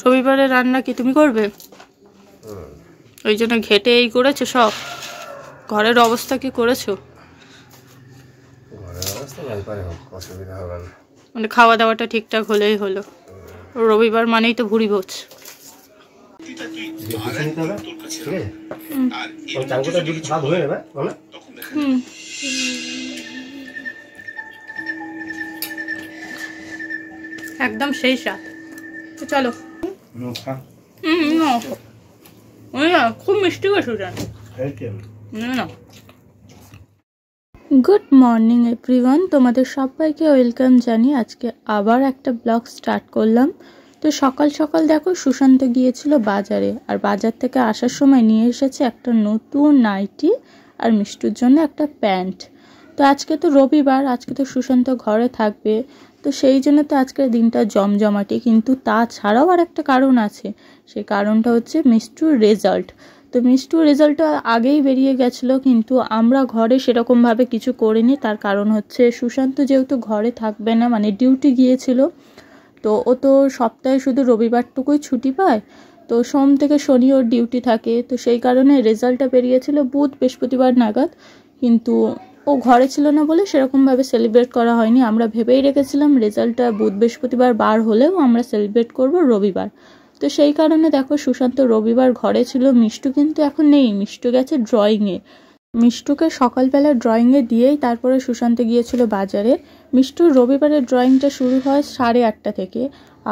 রবিবারে রান্না কি তুমি করবে? ওই জন্য ঘেটে এই করেছো সব? ঘরের অবস্থা কি করেছো? মানে খাওয়া দাওয়াটা ঠিকঠাক হলেই হলো। রবিবার মানেই তো ভুড়ি ভোজ। একদম সেই স্বাদ। চলো। খুব মিষ্টি গেছো জানো না। গুড মর্নিং এভরিওয়ান, তোমাদের সবাইকে ওয়েলকাম জানিয়ে আজকে আবার একটা ব্লগ স্টার্ট করলাম। তো সকাল সকাল দেখো সুশান্ত গিয়েছিল বাজারে, আর বাজার থেকে আসার সময় নিয়ে এসেছে একটা নতুন নাইটি আর মিষ্টুর জন্য একটা প্যান্ট। তো আজকে তো রবিবার, আজকে তো সুশান্ত ঘরে থাকবে, তো সেই জন্য তো আজকের দিনটা জমজমাটি। কিন্তু তাছাড়াও আর একটা কারণ আছে, সেই কারণটা হচ্ছে মিষ্টুর রেজাল্ট। তো মিষ্টুর রেজাল্টটা আগেই বেরিয়ে গেছিলো, কিন্তু আমরা ঘরে সেরকমভাবে কিছু করিনি। তার কারণ হচ্ছে সুশান্ত যেহেতু ঘরে থাকবে না, মানে ডিউটি গিয়েছিল, তো ও তো সপ্তাহে শুধু রবিবারটুকুই ছুটি পায়। তো সোম থেকে শনি ওর ডিউটি থাকে, তো সেই কারণে রেজাল্টটা বেরিয়েছিল বুধ বৃহস্পতিবার নাগাদ। কিন্তু ও ঘরে ছিল না বলে সেরকমভাবে সেলিব্রেট করা হয়নি। আমরা ভেবেই রেখেছিলাম রেজাল্টটা বুধ বৃহস্পতিবার বার হলেও আমরা সেলিব্রেট করব রবিবার। তো সেই কারণে দেখো সুশান্ত রবিবার ঘরে ছিল। মিষ্টু কিন্তু এখন নেই, মিষ্টু গেছে ড্রয়িংয়ে। মিষ্টুকে সকালবেলা ড্রয়িংয়ে দিয়েই তারপরে সুশান্ত গিয়েছিল বাজারে। মিষ্টুর রবিবারের ড্রয়িংটা শুরু হয় 8:30 থেকে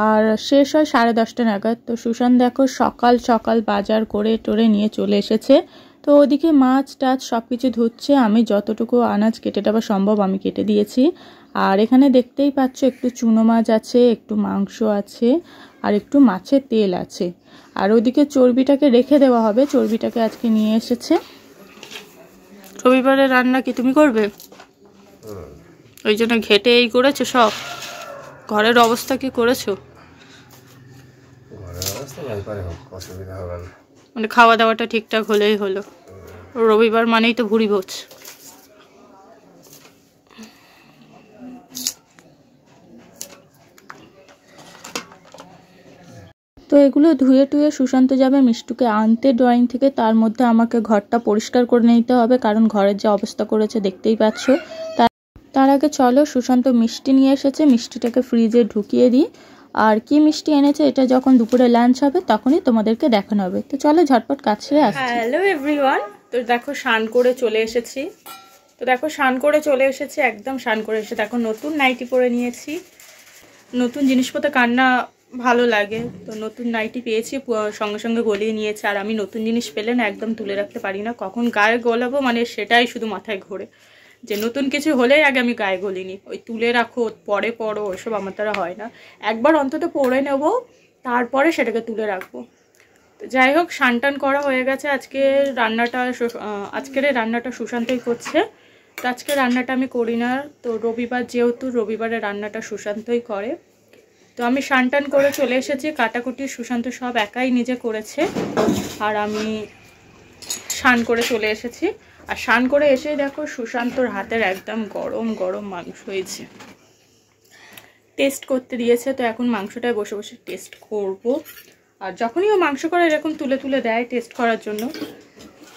আর শেষ হয় 10:30 নাগাদ। তো সুশান্ত দেখো সকাল সকাল বাজার করে টোরে নিয়ে চলে এসেছে। তো ওদিকে মাছ টাছ সব কিছু ধুচ্ছে, আমি যতটুকু আনাজ কেটে দেওয়া সম্ভব আমি কেটে দিয়েছি। আর এখানে দেখতেই পাচ্ছ একটু চুনো মাছ আছে, একটু মাংস আছে, আর একটু মাছের তেল আছে। আর ওদিকে চর্বিটাকে রেখে দেওয়া হবে, চর্বিটাকে আজকে নিয়ে এসেছে। রবিবারে রান্না কি তুমি করবে? ওই জন্য ঘেটে এই করেছো সব? ঘরের অবস্থা কি করেছো? মানে খাওয়া দাওয়াটা ঠিকঠাক হলেই হলো। রবিবার মানেই তো ভুড়ি ভোজ। তো এগুলো ধুয়ে টুয়ে সুশান্ত যাবে মিষ্টুকে আনতে ড্রয়িং থেকে। তার মধ্যে আমাকে ঘরটা পরিষ্কার করে নিতে হবে, কারণ ঘরের যে অবস্থা করেছে দেখতেই পাচ্ছ। তার আগে চলো, সুশান্ত মিষ্টি নিয়ে এসেছে, মিষ্টিটাকে ফ্রিজে ঢুকিয়ে দিই। আর কি মিষ্টি এনেছে এটা যখন দুপুরে লাঞ্চ হবে তখনই তোমাদেরকে দেখানো হবে। তো চলো ঝটপট কাজ সেরে আসছি। হ্যালো এভরিওয়ান, তো দেখো স্নান করে চলে এসেছি। একদম স্নান করে এসে দেখো নতুন নাইটি পরে নিয়েছি। নতুন জিনিসপত্র কান্না ভালো লাগে, তো নতুন নাইটি পেয়েছি, সঙ্গে সঙ্গে গলিয়ে নিয়েছে। আর আমি নতুন জিনিস পেলে না একদম তুলে রাখতে পারি না, কখন গায়ে গলাবো মানে সেটাই শুধু মাথায় ঘোরে। যে নতুন কিছু হলেই আগে আমি গায়ে গলিনি, ওই তুলে রাখো পরে পরো ওইসব আমার দ্বারা হয় না। একবার অন্তত পরে নেব, তারপরে সেটাকে তুলে রাখবো। তো যাই হোক, স্নান করা হয়ে গেছে। আজকের রান্নাটা সুশান্তই করছে। তো আজকে রান্নাটা আমি করি না, তো রবিবার যেহেতু, রবিবারে রান্নাটা সুশান্তই করে। তো আমি স্নান করে চলে এসেছি, কাটাকুটি সুশান্ত সব একাই নিজে করেছে। আর আমি স্নান করে চলে এসেছি। আর স্নান করে এসেই দেখো সুশান্তর হাতের একদম গরম গরম মাংস হয়েছে, টেস্ট করতে দিয়েছে। তো এখন মাংসটায় বসে বসে টেস্ট করব। আর যখনই ও মাংস করে এরকম তুলে তুলে দেয় টেস্ট করার জন্য,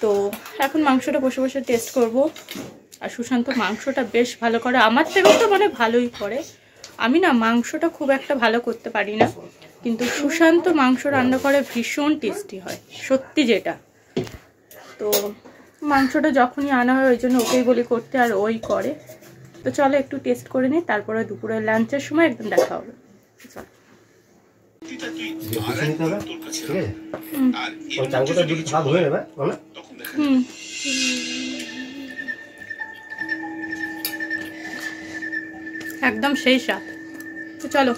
তো এখন মাংসটা বসে বসে টেস্ট করব। আর সুশান্ত মাংসটা বেশ ভালো করে, আমার থেকেও তো মানে ভালোই করে। আমি না মাংসটা খুব একটা ভালো করতে পারি না, কিন্তু সুশান্ত মাংস রান্না করে ভীষণ টেস্টি হয় সত্যি যেটা। তো মাংসটা যখনই আনা হয় ওই জন্য ওকেই বলি করতে, আর ওই করে। তো চলো একটু টেস্ট করে নিই, তারপরে দুপুরে লাঞ্চের সময় একদম দেখা হবে। চলো। একদম সেই স্বাদ। তো চলো।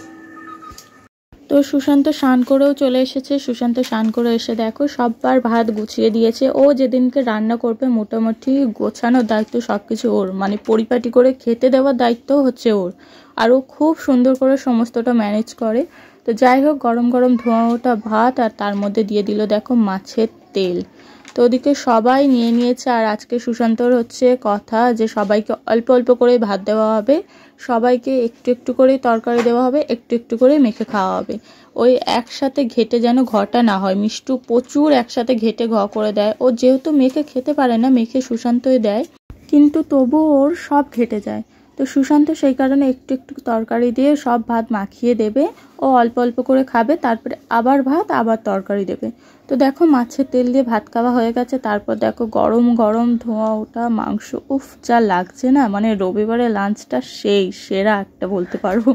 তো সুশান্ত স্নান করেও চলে এসেছে। সুশান্ত স্নান করে এসে দেখো সববার ভাত গুছিয়ে দিয়েছে। ও যেদিনকে রান্না করবে মোটামুটি গোছানোর দায়িত্ব সবকিছু ওর, মানে পরিপাটি করে খেতে দেওয়ার দায়িত্ব হচ্ছে ওর। আর ও খুব সুন্দর করে সমস্তটা ম্যানেজ করে। তো যাই হোক, গরম গরম ধোঁয়া ওঠা ভাত, আর তার মধ্যে দিয়ে দিল দেখো মাছের তেল। তো ওদিকে সবাই নিয়ে নিয়েছে। আর আজকে সুশান্তর হচ্ছে কথা যে সবাইকে অল্প অল্প করে ভাত দেওয়া হবে, সবাইকে একটু একটু করে তরকারি দেওয়া হবে, একটু একটু করে মেখে খাওয়া হবে। ওই একসাথে ঘেটে যেন ঘটা না হয়। মিষ্টু প্রচুর একসাথে ঘেটে ঘ করে দেয়। ও যেহেতু মেখে খেতে পারে না, মেখে সুশান্তই দেয়, কিন্তু তবু ওর সব ঘেটে যায়। তো সুশান্ত সেই কারণে একটু একটু তরকারি দিয়ে সব ভাত মাখিয়ে দেবে। ও অল্প অল্প করে খাবে, তারপরে আবার ভাত আবার তরকারি দেবে। তো দেখো মাছের তেল দিয়ে ভাত খাওয়া হয়ে গেছে। তারপর দেখো গরম গরম ধোঁয়া ওঠা মাংস, উফ যা লাগছে না, মানে রবিবারের লাঞ্চটা সেই সেরা একটা বলতে পারবো।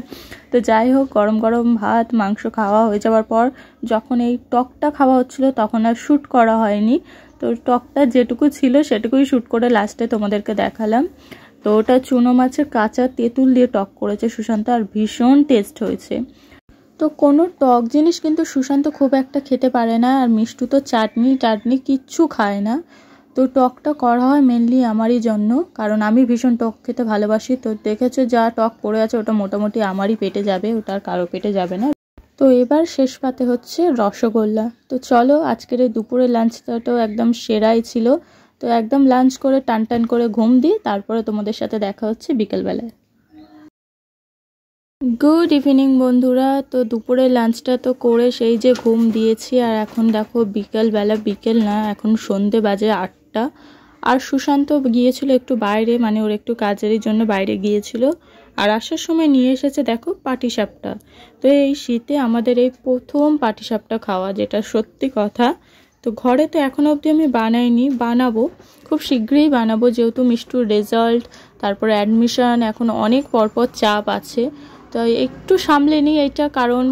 তো যাই হোক, গরম গরম ভাত মাংস খাওয়া হয়ে যাওয়ার পর যখন এই টকটা খাওয়া হচ্ছিল তখন আর শ্যুট করা হয়নি। তো টকটা যেটুকু ছিল সেটুকুই শ্যুট করে লাস্টে তোমাদেরকে দেখালাম। তো ওটা চুনো মাছের কাঁচা তেঁতুল দিয়ে টক করেছে সুশান্ত, আর ভীষণ টেস্ট হয়েছে। তো কোনো টক জিনিস কিন্তু সুশান্ত খুব একটা খেতে পারে না, আর মিষ্টু তো চাটনি টাটনি কিচ্ছু খায় না। তো টকটা করা হয় মেনলি আমারই জন্য, কারণ আমি ভীষণ টক খেতে ভালোবাসি। তো দেখেছো যা টক পড়ে আছে ওটা মোটামুটি আমারই পেটে যাবে, ওটা আর কারো পেটে যাবে না। তো এবার শেষ পাতে হচ্ছে রসগোল্লা। তো চলো, আজকের এই দুপুরের লাঞ্চটাও একদম সেরাই ছিল। তো একদম লাঞ্চ করে টান টান করে ঘুম দিই, তারপরে তোমাদের সাথে দেখা হচ্ছে বিকেলবেলায়। গুড ইভিনিং বন্ধুরা। তো দুপুরের লাঞ্চটা তো করে সেই যে ঘুম দিয়েছি, আর এখন দেখো বিকেলবেলা, বিকেল না এখন সন্ধে বাজে 8টা। আর সুশান্ত গিয়েছিল একটু বাইরে, মানে ওর একটু কাজেরই জন্য বাইরে গিয়েছিল। আর আসার সময় নিয়ে এসেছে দেখো পাটিসাপটা। তো এই শীতে আমাদের এই প্রথম পাটিসাপটা খাওয়া, যেটা সত্যি কথা। তো ঘরে তো এখনো অবধি আমি বানাইনি, বানাবো খুব শীঘ্রই বানাবো, যেহেতু মিষ্টুর রেজাল্ট, তারপরে অ্যাডমিশন, এখন অনেক পরপর চাপ আছে। তো একটু সামলে নিই এইটা, কারণ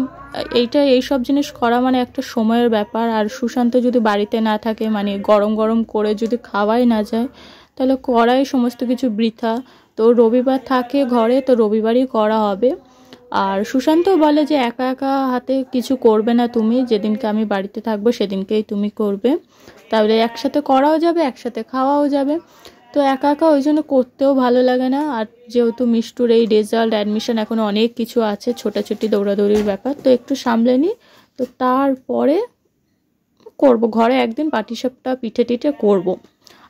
এইসব জিনিস করা মানে একটা সময়ের ব্যাপার। আর সুশান্ত যদি বাড়িতে না থাকে, মানে গরম গরম করে যদি খাওয়াই না যায়, তাহলে করাই সমস্ত কিছু বৃথা। তো রবিবার থাকে ঘরে, তো রবিবারই করা হবে। আর সুশান্তও বলে যে একা একা হাতে কিছু করবে না তুমি, যেদিনকে আমি বাড়িতে থাকবো সেদিনকেই তুমি করবে, তাহলে একসাথে করাও যাবে একসাথে খাওয়াও যাবে। তো একা একা ওই জন্য করতেও ভালো লাগে না। আর যেহেতু মিষ্টুর এই রেজাল্ট অ্যাডমিশন এখনো অনেক কিছু আছে, ছোটাছুটি দৌড়াদৌড়ির ব্যাপার, তো একটু সামলে নিই। তো তারপরে করব ঘরে একদিন পাটিসাপটা পিঠে টিঠে করব।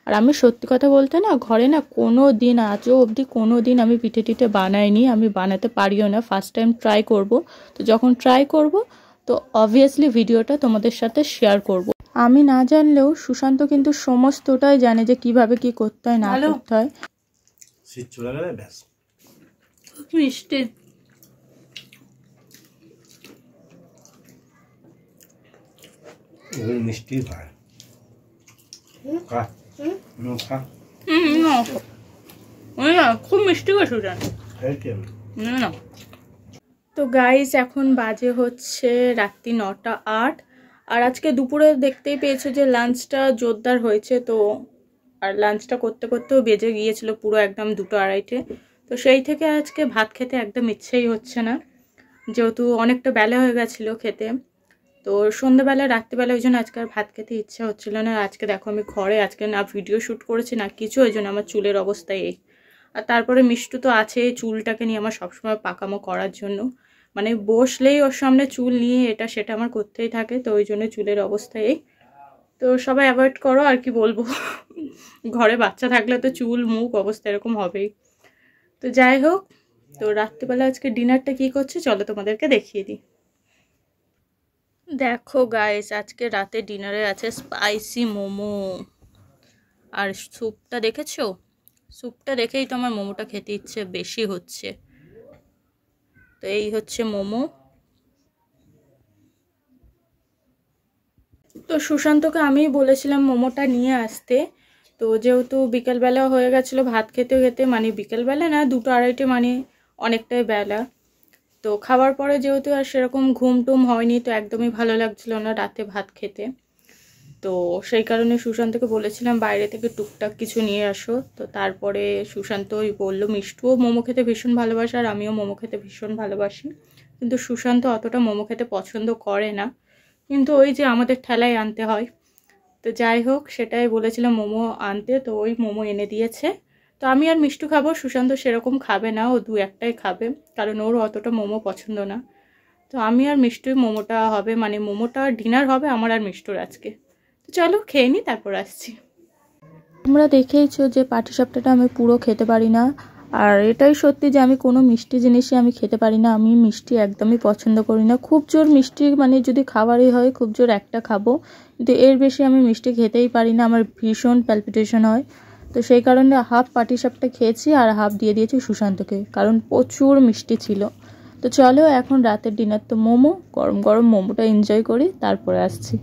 আর আমি সত্যি কথা বলতে না, ঘরে না কোনো দিন আজও অবধি কোনো দিন আমি পিঠে টিঠে বানাইনি, আমি বানাতে পারিও না, ফার্স্ট টাইম ট্রাই করব। তো যখন ট্রাই করব তো অবভিয়াসলি ভিডিওটা তোমাদের সাথে শেয়ার করব। আমি না জানলেও সুশান্ত কিন্তু সমস্তটাই জানে, যে কিভাবে কি করতে হয় না করতে হয়। শীত চলে গেলে ব্যাস মিষ্টি মিষ্টি হয়। খুব মিষ্টি গো সুশান। তো গাইস এখন বাজে হচ্ছে রাত্রি 9টা 8। আর আজকে দুপুরে দেখতেই পেয়েছো যে লাঞ্চটা জোরদার হয়েছে। তো আর লাঞ্চটা করতে করতেও বেজে গিয়েছিল পুরো একদম 2টো 2:30। তো সেই থেকে আজকে ভাত খেতে একদম ইচ্ছেই হচ্ছে না, যেহেতু অনেকটা বেলা হয়ে গেছিলো খেতে। তো সন্ধ্যাবেলা রাত্রিবেলা ওই জন্য আজকে আর ভাত খেতে ইচ্ছা হচ্ছিল না। আজকে দেখো আমি ঘরে আজকে না ভিডিও শ্যুট করেছি না কিছু, ওই জন্য আমার চুলের অবস্থা এই। আর তারপরে মিষ্টু তো আছে চুলটাকে নিয়ে আমার সবসময় পাকামো করার জন্য, মানে বসলেই ওর সামনে চুল নিয়ে এটা সেটা আমার করতেই থাকে। তো ওই জন্য চুলের অবস্থা এই। তো সবাই অ্যাভয়েড করো, আর কি বলবো ঘরে বাচ্চা থাকলে তো চুল মুখ অবস্থা এরকম হবেই। তো যাই হোক, তো রাত্রিবেলা আজকে ডিনারটা কি করছে চলো তোমাদেরকে দেখিয়ে দিই। দেখো গাইস, আজকে রাতে ডিনারে আছে স্পাইসি মোমো। আর স্যুপটা দেখেছো? স্যুপটা দেখেই তো আমার মোমোটা খেতে ইচ্ছে বেশি হচ্ছে। তো এই হচ্ছে মোমো। তো সুশান্তকে আমি বলেছিলাম মোমোটা নিয়ে আসতে। তো যেহেতু বিকেলবেলা হয়ে গেছিলো ভাত খেতে খেতে, মানে বিকেলবেলা না 2টো 2:30, মানে অনেকটাই বেলা। তো খাওয়ার পরে যেহেতু আর সেরকম ঘুম টুম হয়নি, তো একদমই ভালো লাগছিল না রাতে ভাত খেতে। তো সেই কারণে সুশান্তকে বলেছিলাম বাইরে থেকে টুকটাক কিছু নিয়ে আসো। তো তারপরে সুশান্ত ওই বললো, মিষ্টুও মোমো খেতে ভীষণ ভালোবাসে আর আমিও মোমো খেতে ভীষণ ভালোবাসি, কিন্তু সুশান্ত অতটা মোমো খেতে পছন্দ করে না, কিন্তু ওই যে আমাদের ঠেলায় আনতে হয়। তো যাই হোক, সেটাই বলেছিলাম মোমো আনতে, তো ওই মোমো এনে দিয়েছে। তো আমি আর মিষ্টু খাবো, সুশান্ত সেরকম খাবে না, ও 2-1টাই খাবে, কারণ ওর অতটা মোমো পছন্দ না। তো আমি আর মিষ্টুই মোমোটা হবে, মানে মোমোটা ডিনার হবে আমার আর মিষ্টুর আজকে। তো চলো খেয়ে নিই, তারপর আসছি। তোমরা দেখেইছো যে পাটিসাপটাটা আমি পুরো খেতে পারি না, আর এটাই সত্যি যে আমি কোনো মিষ্টি জিনিসই আমি খেতে পারি না। আমি মিষ্টি একদমই পছন্দ করি না। খুব জোর মিষ্টি মানে যদি খাবারই হয় খুব জোর একটা খাবো, কিন্তু এর বেশি আমি মিষ্টি খেতেই পারি না। আমার ভীষণ প্যালপিটেশন হয়। তো সেই কারণে হাফ পাটিসাপটা খেয়েছি আর হাফ দিয়ে দিয়েছি সুশান্তকে, কারণ প্রচুর মিষ্টি ছিল। তো চলো এখন রাতের ডিনার তো মোমো, গরম গরম মোমোটা এনজয় করি, তারপরে আসছি।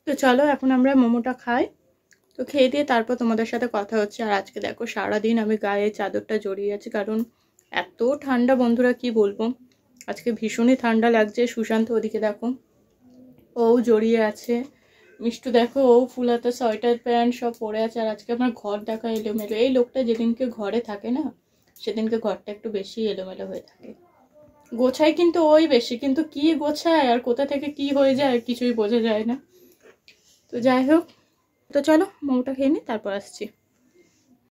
তো চলো এখন আমরা মোমোটা খাই। তো খেয়ে দিয়ে তারপর তোমাদের সাথে কথা হচ্ছে। আর আজকে দেখো সারাদিন আমি গায়ে চাদরটা জড়িয়ে আছি, কারণ এত ঠান্ডা বন্ধুরা কি বলবো। আজকে ভীষণই ঠান্ডা লাগছে। সুশান্ত ওদিকে দেখো ও জড়িয়ে আছে, মিষ্টু দেখো ও ফুলাতে সোয়েটার প্যান্ট সব পরে আছে। আর আজকে আমার ঘর দেখা এলোমেলো। এই লোকটা যেদিনকে ঘরে থাকে না সেদিনকে ঘরটা একটু বেশি এলোমেলো হয়ে থাকে। গোছায় কিন্তু ওই বেশি, কিন্তু কি গোছায় আর কোথা থেকে কি হয়ে যায় কিছুই বোঝা যায় না। তো যাই হোক, তো চলো মোমোটা খেয়ে নিই, তারপর আসছি।